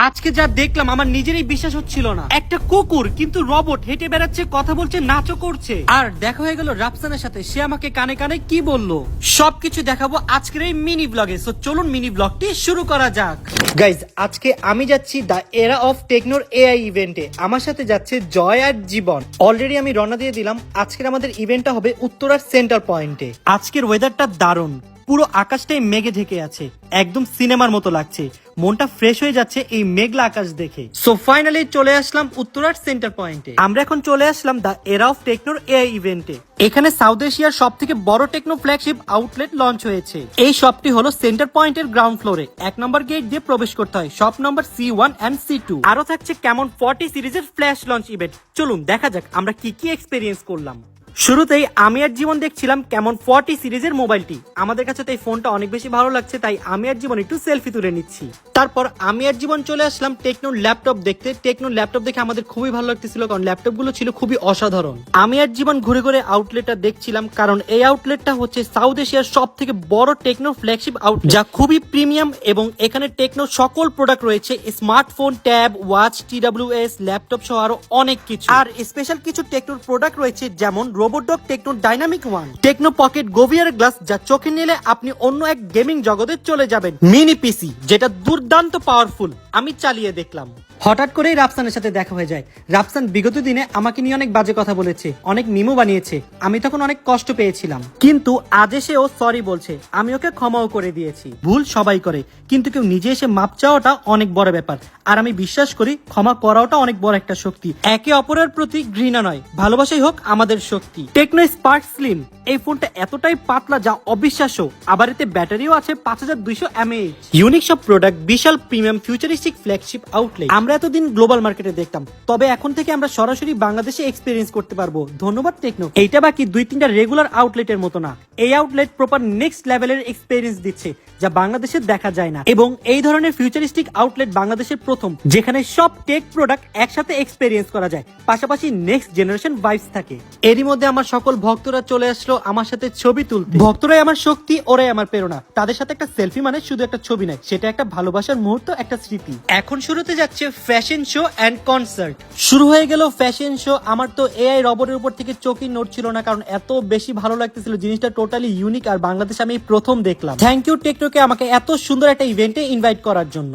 আজকে যা দেখলাম আমার নিজেরই বিশ্বাস হচ্ছিল না। একটা কুকুর কিন্তু রোবট হেঁটে বেড়াচ্ছে, কথা বলছে, নাচও করছে। আর দেখা হয়ে গেল রাফসানের সাথে, সে আমাকে কানে কানে কি বললো সবকিছু দেখাবো আজকের এই মিনি ব্লগে। সো চলুন মিনি ব্লগটি শুরু করা যাক। গাইজ, আজকে আমি যাচ্ছি দ্য এরা অফ টেকনোর এআই ইভেন্টে। আমার সাথে যাচ্ছে জয় আর জীবন। অলরেডি আমি রওনা দিয়ে দিলাম। আজকের আমাদের ইভেন্টটা হবে উত্তরার সেন্টার পয়েন্টে। আজকের ওয়েদারটা দারুণ, পুরো আকাশটাই মেঘে ঢেকে আছে, একদম সিনেমার মতো লাগছে। মনটা ফ্রেশ হয়ে যাচ্ছে এই মেঘলা আকাশ দেখে। সো ফাইনালি চলে আসলাম উত্তরার সেন্টার পয়েন্টে। আমরা এখন চলে আসলাম দ্য এরা অফ টেকনোর এআই ইভেন্টে। এখানে সাউথ এশিয়ার সব থেকে বড় টেকনো ফ্ল্যাগশিপ আউটলেট লঞ্চ হয়েছে। এই শপটি হলো সেন্টার পয়েন্টের গ্রাউন্ড ফ্লোরে। 1 নম্বর গেট দিয়ে প্রবেশ করতে হয়, shop number C1 and C2। আরো থাকছে কেমন 40 সিরিজের ফ্ল্যাশ লঞ্চ ইভেন্ট। চলুন দেখা যাক আমরা কি কি এক্সপেরিয়েন্স করলাম। শুরুতেই আমি আর জীবন দেখছিলাম কেমন 40 সিরিজের মোবাইলটি। আমাদের কাছে তো এই ফোনটা অনেক বেশি ভালো লাগছে, তাই আমি আর জীবন একটু সেলফি তুলে নিচ্ছি। তারপর আমি আর জীবন চলে আসলাম টেকনোর ল্যাপটপ দেখতে। টেকনোর ল্যাপটপ দেখে আমাদের খুবই ভালো লাগতেছিল, কারণ ল্যাপটপ গুলো ছিল খুবই অসাধারণ। আমি আর জীবন ঘুরে ঘুরে আউটলেটটা দেখছিলাম, কারণ এই আউটলেটটা হচ্ছে সাউথ এশিয়ার সব থেকে বড় টেকনো ফ্ল্যাগশিপ আউটলেট, যা খুবই প্রিমিয়াম। এবং এখানে টেকনো সকল প্রোডাক্ট রয়েছে, smartphone, tab, watch, TWS, laptop সহ আরো অনেক কিছু। আর স্পেশাল কিছু টেকনোর প্রোডাক্ট রয়েছে, যেমন রোবোডক টেকনো ডাইনামিক 1, টেকনো পকেট গোভিয়ার গ্লাস, যা চোখে নিলে আপনি অন্য এক গেমিং জগতে চলে যাবেন। মিনি পিসি, যেটা দুর্দান্ত পাওয়ারফুল, আমি চালিয়ে দেখলাম। হঠাৎ করেই রাফসানের সাথে দেখা হয়ে যায়। রাফসান বিগত দিনে আমাকে নিয়ে অনেক বাজে কথা বলেছে, অনেক মিমও বানিয়েছে। আমি তখন অনেক কষ্ট পেয়েছিলাম, কিন্তু আজ এসে ও সরি বলছে। আমি ওকে ক্ষমাও করে দিয়েছি। ভুল সবাই করে, কিন্তু কেউ নিজে এসে মাপ চাওয়াটা অনেক বড় ব্যাপার। আর আমি বিশ্বাস করি ক্ষমা করাটা অনেক বড় একটা শক্তি। একে অপরের প্রতি ঘৃণা নয়, ভালোবাসাই হোক আমাদের শক্তি। টেকনো স্পার্ক স্লিম, এই ফোনটা এতটাই পাতলা যা অবিশ্বাস্য। আবার এতে ব্যাটারিও আছে 5200 mAh। ইউনিক সব প্রোডাক্ট, বিশাল প্রিমিয়াম ফিউচারিস্টিক ফ্ল্যাগশিপ আউটলেট। আমরা এতদিন গ্লোবাল মার্কেটে দেখতাম, তবে এখন থেকে আমরা সরাসরি বাংলাদেশে এক্সপেরিয়েন্স করতে পারবো। ধন্যবাদ টেকনো। এইটা বাকি 2-3টা রেগুলার আউটলেটের মতো না। এই আউটলেট প্রপার নেক্সট লেভেলের এক্সপেরিয়েন্স দিচ্ছে, যা বাংলাদেশে দেখা যায় না। এবং এই ধরনের ফিউচারিস্টিক আউটলেট বাংলাদেশের প্রথম, যেখানে সব টেক প্রোডাক্ট একসাথে এক্সপেরিয়েন্স করা যায়, পাশাপাশি নেক্সট জেনারেশন ভাইবস থাকে। এরই মধ্যে আমার সকল ভক্তরা চলে আসলো আমার সাথে ছবি তুলতে। ভক্তরাই আমার শক্তি, ওরাই আমার প্রেরণা। তাদের সাথে একটা সেলফি মানে শুধু একটা ছবি নয়, সেটা একটা ভালোবাসার মুহূর্ত, একটা স্মৃতি। এখন শুরুতে যাচ্ছে ফ্যাশন শো এন্ড কনসার্ট। শুরু হয়ে গেল ফ্যাশন শো। আমার তো এআই রোবটের উপর থেকে চোখই নড়ছিল না, কারণ এত বেশি ভালো লাগতেছিল। জিনিসটা টোটালি ইউনিক, আর বাংলাদেশে আমি প্রথম দেখলাম। থ্যাংক ইউ টেকনোকে আমাকে এত সুন্দর একটা ইভেন্টে ইনভাইট করার জন্য।